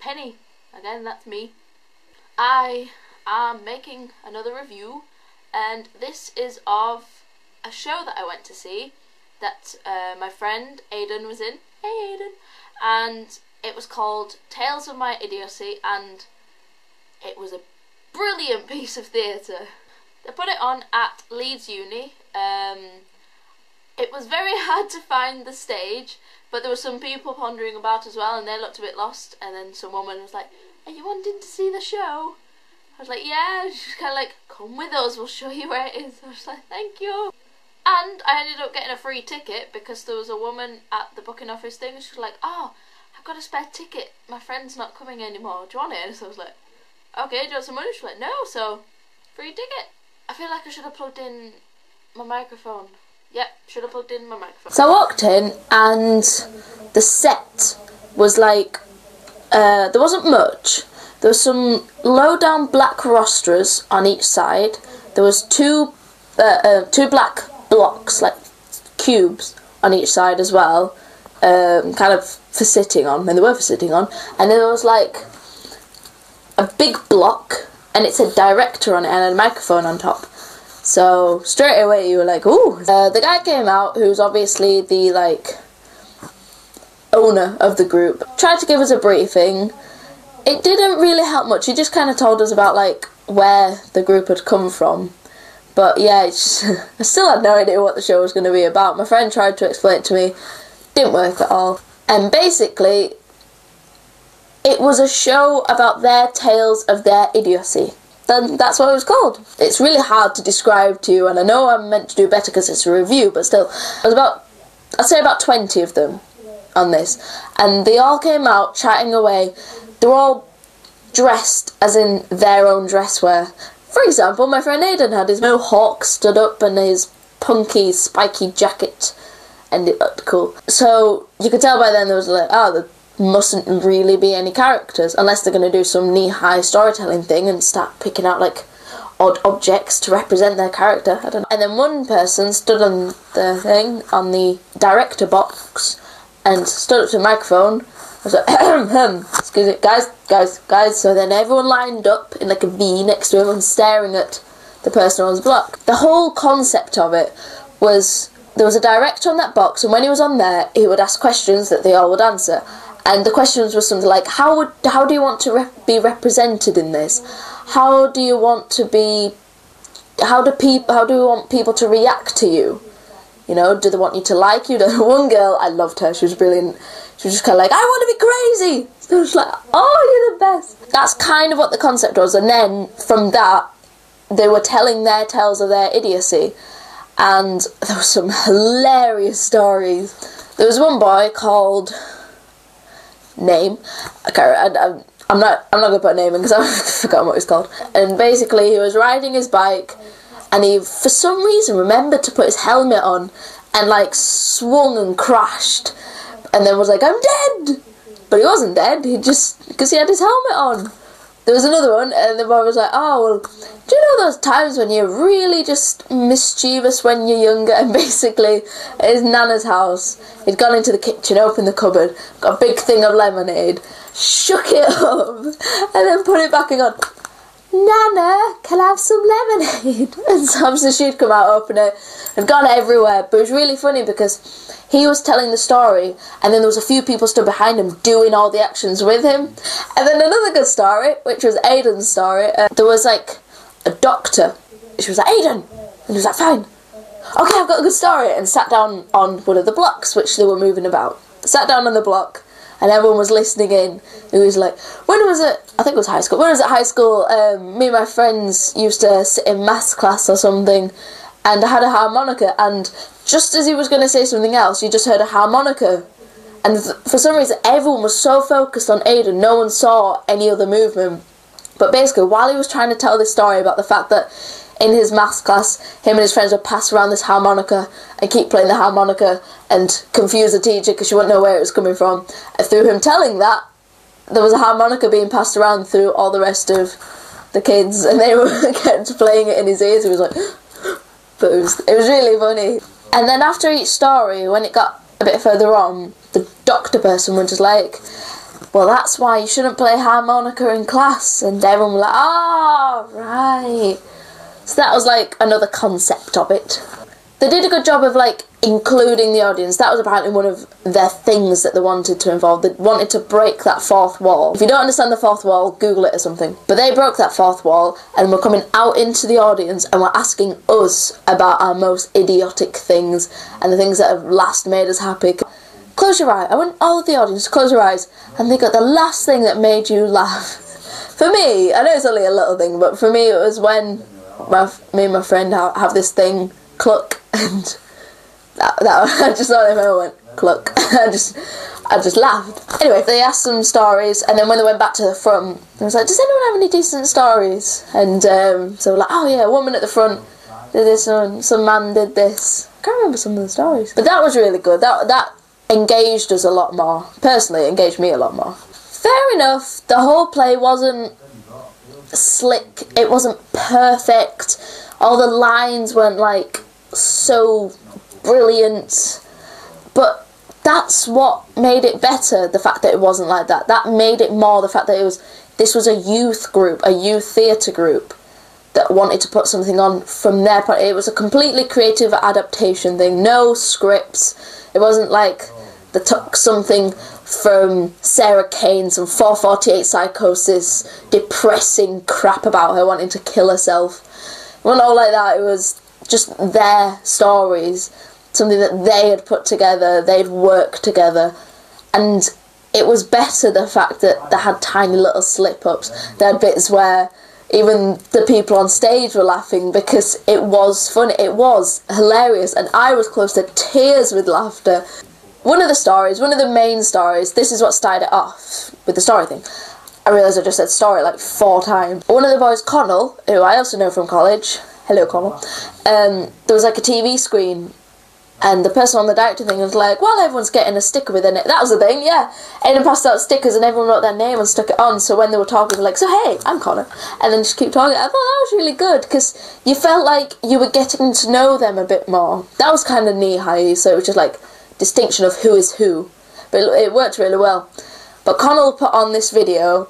Penny. Again, that's me. I am making another review, and this is of a show that I went to see that my friend Aidan was in. Hey Aidan! And it was called Tales of My Idiocy, and it was a brilliant piece of theatre. They put it on at Leeds Uni. It was very hard to find the stage, but there were some people pondering about as well, and they looked a bit lost. And then some woman was like, "Are you wanting to see the show?" I was like, "Yeah." And she was kind of like, "Come with us, we'll show you where it is." I was like, "Thank you." And I ended up getting a free ticket because there was a woman at the booking office thing, and she was like, "Oh, I've got a spare ticket. My friend's not coming anymore. Do you want it?" So I was like, "Okay, do you want some money?" She was like, "No," so free ticket. I feel like I should have plugged in my microphone. Yep, should have plugged in my microphone. So I walked in, and the set was like, there wasn't much. There was some low-down black rosters on each side. There was two black blocks, like cubes, on each side as well, kind of for sitting on, and they were for sitting on. And then there was like a big block, and it said director on it and a microphone on top. So straight away you were like, ooh. The guy came out, who's obviously the like owner of the group, tried to give us a briefing. It didn't really help much. He just kind of told us about like where the group had come from. But yeah, I still had no idea what the show was going to be about. My friend tried to explain it to me, didn't work at all. And basically, it was a show about their tales of their idiocy. Then that's what it was called. It's really hard to describe to you, and I know I'm meant to do better because it's a review, but still, there was I'd say about 20 of them on this, and they all came out chatting away. They were all dressed as in their own dress wear. For example, my friend Aidan had his mohawk stood up and his punky, spiky jacket, and it looked cool. So you could tell by then there was like, oh, there mustn't really be any characters, unless they're going to do some knee-high storytelling thing and start picking out like odd objects to represent their character. I don't know. And then one person stood on the thing, on the director box, and stood up to the microphone. I was like, excuse me, guys. So then everyone lined up in like a V next to him and staring at the person on his block. The whole concept of it was there was a director on that box, and when he was on there, he would ask questions that they all would answer. And the questions were something like, how do you want to be represented in this? How do you want to be? How do you want people to react to you? You know, do they want you to like you? One girl, I loved her. She was brilliant. She was just kind of like, I want to be crazy. So I was like, oh, you're the best. That's kind of what the concept was. And then from that, they were telling their tales of their idiocy. And there were some hilarious stories. There was one boy called Name. I'm not gonna put a name in because I've forgotten what he's called. And basically, he was riding his bike, and he, for some reason, remembered to put his helmet on, and like swung and crashed, and then was like, "I'm dead," but he wasn't dead. He just, because he had his helmet on. There was another one, and the boy was like, "Oh, well, do you know those times when you're really just mischievous when you're younger?" And basically, at his nana's house, he'd gone into the kitchen, opened the cupboard, got a big thing of lemonade, shook it up, and then put it back and gone, "Nana, can I have some lemonade?" And so obviously she'd come out, open it, and gone everywhere. But it was really funny because he was telling the story, and then there was a few people stood behind him doing all the actions with him. And then another good story, which was Aidan's story, there was like a doctor. She was like, "Aidan," and he was like, "Fine. Okay, I've got a good story," and sat down on one of the blocks which they were moving about. Sat down on the block, and everyone was listening in. It was like, when was it? I think it was high school. When I was at high school, me and my friends used to sit in maths class or something, and I had a harmonica, and just as he was going to say something else, you just heard a harmonica. And for some reason, everyone was so focused on Aidan, no one saw any other movement. But basically, while he was trying to tell this story about the fact that in his maths class, him and his friends would pass around this harmonica and keep playing the harmonica and confuse the teacher because she wouldn't know where it was coming from. And through him telling that, there was a harmonica being passed around through all the rest of the kids, and they were kept playing it in his ears. He was like, but it was really funny. And then after each story, when it got a bit further on, the doctor person was just like, well, that's why you shouldn't play harmonica in class. And everyone was like, oh, right. So that was like another concept of it. They did a good job of like including the audience. That was apparently one of their things that they wanted to involve. They wanted to break that fourth wall. If you don't understand the fourth wall, Google it or something. But they broke that fourth wall and were coming out into the audience and were asking us about our most idiotic things and the things that have last made us happy. Close your eye. I want all of the audience to close your eyes and think of the last thing that made you laugh. For me, I know it's only a little thing, but for me it was when me and my friend have this thing, cluck, and that I just thought if I went cluck, I just laughed. Anyway, they asked some stories, and then when they went back to the front, I was like, does anyone have any decent stories? And so we're like, oh yeah, a woman at the front did this, and some man did this. I can't remember some of the stories, but that was really good. That engaged us a lot more. Personally, it engaged me a lot more. Fair enough, the whole play wasn't slick, it wasn't perfect, all the lines weren't like so brilliant, but that's what made it better, the fact that it wasn't like that. That made it more the fact that this was a youth group, a youth theatre group that wanted to put something on from their point. It was a completely creative adaptation thing, no scripts. It wasn't like they took something from Sarah Kane, some 448 psychosis, depressing crap about her wanting to kill herself. It wasn't all like that. It was just their stories, something that they had put together, they'd worked together, and it was better the fact that they had tiny little slip-ups. There had bits where even the people on stage were laughing because it was funny, it was hilarious, and I was close to tears with laughter. One of the main stories, this is what started it off with the story thing. I realised I just said story like 4 times. One of the boys, Connell, who I also know from college, hello Connell, there was like a TV screen, and the person on the director thing was like, well, everyone's getting a sticker within it. That was the thing, yeah. Everyone passed out stickers and everyone wrote their name and stuck it on, so when they were talking, they were like, so hey, I'm Connor, and then just keep talking. I thought that was really good, because you felt like you were getting to know them a bit more. That was kind of knee-high, so it was just like distinction of who is who, but it worked really well. But Connell put on this video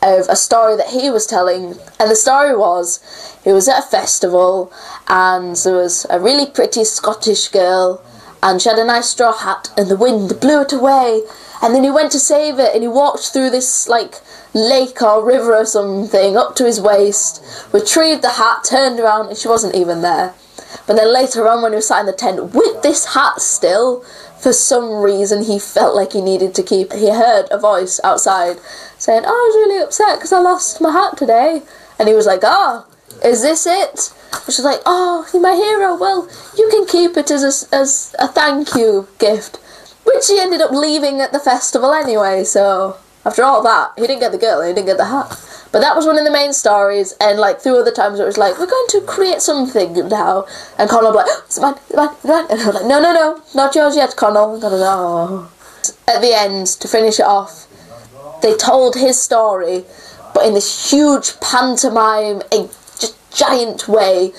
of a story that he was telling, and the story was, he was at a festival and there was a really pretty Scottish girl and she had a nice straw hat and the wind blew it away, and then he went to save it and he walked through this like lake or river or something up to his waist, retrieved the hat, turned around and she wasn't even there. But then later on when he was sat in the tent with this hat still, for some reason he felt like he needed to keep, he heard a voice outside saying, oh, I was really upset because I lost my hat today. And he was like, oh, is this it? And she's like, oh, you're my hero, well, you can keep it as a thank you gift. Which he ended up leaving at the festival anyway, so after all that, he didn't get the girl, he didn't get the hat. But that was one of the main stories, and like 2 other times it was like, we're going to create something now. And Connell was like, oh, it's mine, it's mine, it's mine. And I was like, no, no, no, not yours yet, Connell. And I was like, oh. At the end, to finish it off, they told his story, but in this huge pantomime, a just giant way.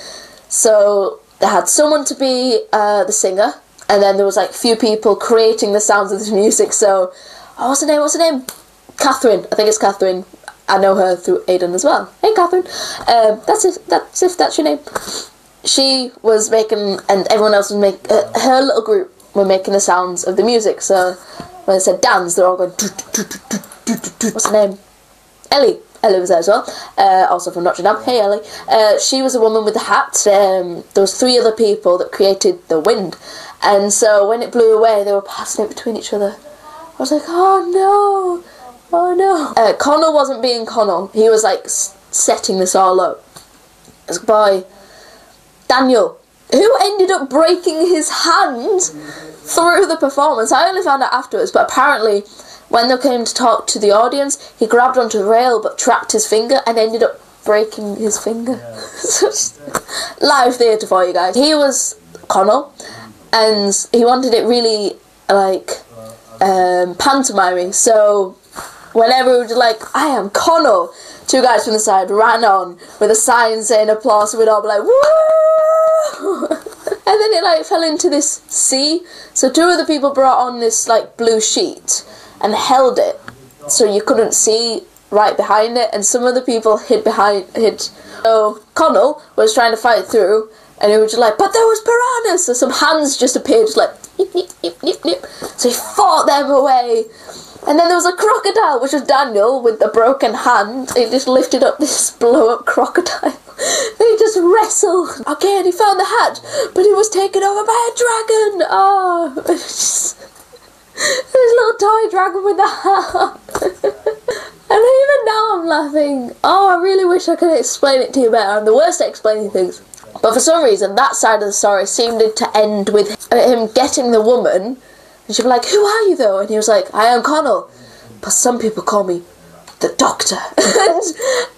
So they had someone to be the singer, and then there was like a few people creating the sounds of this music. So, oh, what's her name? Catherine, I think it's Catherine. I know her through Aidan as well. Hey Catherine, that's your name. She was making, and everyone else was making, her little group were making the sounds of the music. So when I said dance, they're all going, what's her name? Ellie. Ellie was there as well, also from Notre Dame. Hey Ellie. She was a woman with the hat. There was 3 other people that created the wind, and so when it blew away, they were passing it between each other. I was like, oh no. Oh no. Connell wasn't being Connell. He was like setting this all up. This boy, Daniel, who ended up breaking his hand through the performance. I only found out afterwards, but apparently when they came to talk to the audience, he grabbed onto the rail but trapped his finger and ended up breaking his finger. Live theatre for you guys. He was Connell and he wanted it really like pantomiming, so whenever we were like, I am Connell, 2 guys from the side ran on with a sign saying applause, so we'd all be like, woo! And then it like fell into this sea, so 2 other people brought on this like blue sheet and held it so you couldn't see right behind it, and some of the people hid. So Connell was trying to fight through, and he was just like, but there was piranhas, so some hands just appeared, just like, nip, nip, nip, nip, nip. So he fought them away. And then there was a crocodile, which was Daniel, with the broken hand. He just lifted up this blow-up crocodile. They just wrestled. Okay, and he found the hat, but he was taken over by a dragon. Oh, this little toy dragon with the hat. And even now I'm laughing. Oh, I really wish I could explain it to you better. I'm the worst at explaining things. But for some reason, that side of the story seemed to end with him getting the woman. And she'd be like, who are you though? And he was like, I am Connell, but some people call me the Doctor. And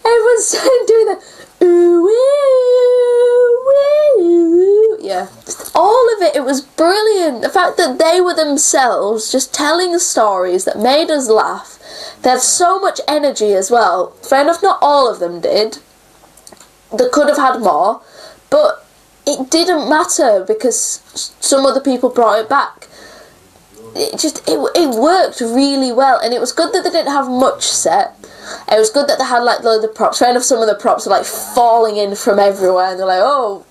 everyone started doing that, ooh, ooh, ooh. Yeah. All of it was brilliant. The fact that they were themselves just telling stories that made us laugh. They had so much energy as well. Fair enough, not all of them did. They could have had more, but it didn't matter because some other people brought it back. It worked really well, and it was good that they didn't have much set. It was good that they had like loads of props. Fair enough, some of the props are like falling in from everywhere, and they're like, oh,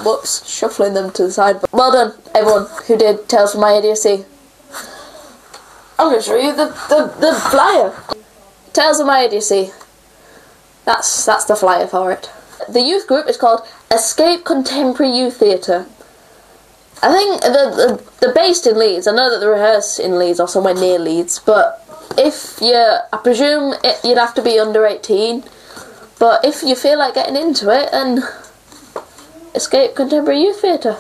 whoops, shuffling them to the side. But well done, everyone who did Tales from My Idiocy. I'm going to show you the flyer. Tales of My Idiocy. That's the flyer for it. The youth group is called Escape Contemporary Youth Theatre. I think they're based in Leeds. I know that they rehearse in Leeds or somewhere near Leeds, but I presume you'd have to be under 18. But if you feel like getting into it, then Escape Contemporary Youth Theatre.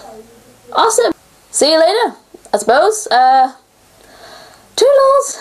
Awesome. See you later, I suppose. Toodles.